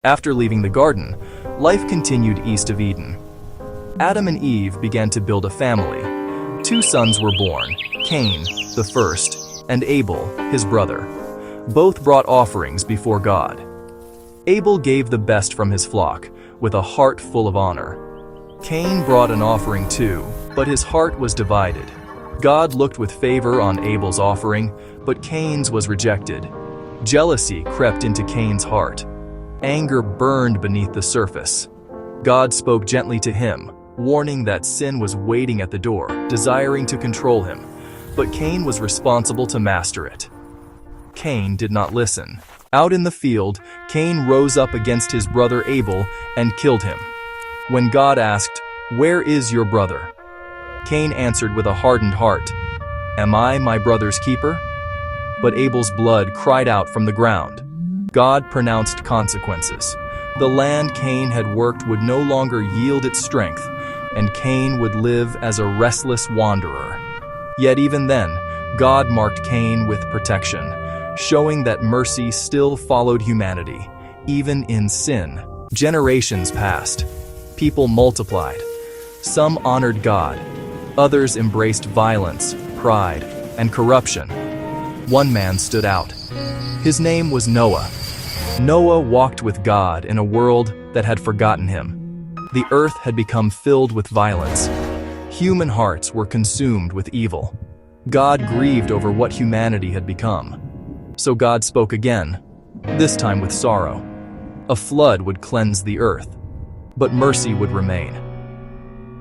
After leaving the garden, life continued east of Eden. Adam and Eve began to build a family. 2 sons were born, Cain, the first, and Abel, his brother. Both brought offerings before God. Abel gave the best from his flock, with a heart full of honor. Cain brought an offering too, but his heart was divided. God looked with favor on Abel's offering, but Cain's was rejected. Jealousy crept into Cain's heart. Anger burned beneath the surface. God spoke gently to him, warning that sin was waiting at the door, desiring to control him, but Cain was responsible to master it. Cain did not listen. Out in the field, Cain rose up against his brother Abel and killed him. When God asked, "Where is your brother?" Cain answered with a hardened heart, "Am I my brother's keeper?" But Abel's blood cried out from the ground. God pronounced consequences. The land Cain had worked would no longer yield its strength, and Cain would live as a restless wanderer. Yet even then, God marked Cain with protection, showing that mercy still followed humanity, even in sin. Generations passed. People multiplied. Some honored God. Others embraced violence, pride, and corruption. One man stood out. His name was Noah. Noah walked with God in a world that had forgotten him. The earth had become filled with violence. Human hearts were consumed with evil. God grieved over what humanity had become. So God spoke again, this time with sorrow. A flood would cleanse the earth, but mercy would remain.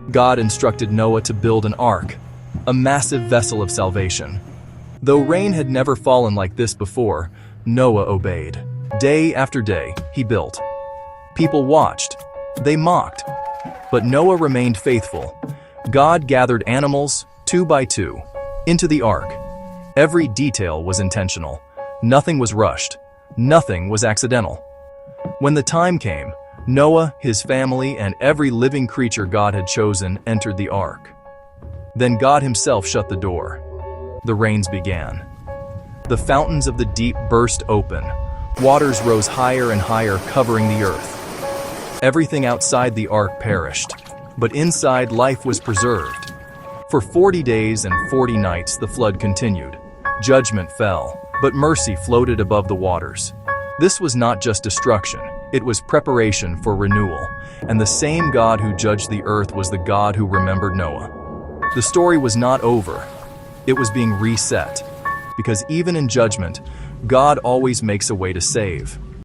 God instructed Noah to build an ark, a massive vessel of salvation. Though rain had never fallen like this before, Noah obeyed. Day after day, he built. People watched. They mocked. But Noah remained faithful. God gathered animals, 2 by 2, into the ark. Every detail was intentional. Nothing was rushed. Nothing was accidental. When the time came, Noah, his family, and every living creature God had chosen entered the ark. Then God himself shut the door. The rains began. The fountains of the deep burst open. Waters rose higher and higher, covering the earth. Everything outside the ark perished, but inside life was preserved. For 40 days and 40 nights the flood continued. Judgment fell, but mercy floated above the waters. This was not just destruction, it was preparation for renewal, and the same God who judged the earth was the God who remembered Noah. The story was not over, it was being reset, because even in judgment, God always makes a way to save.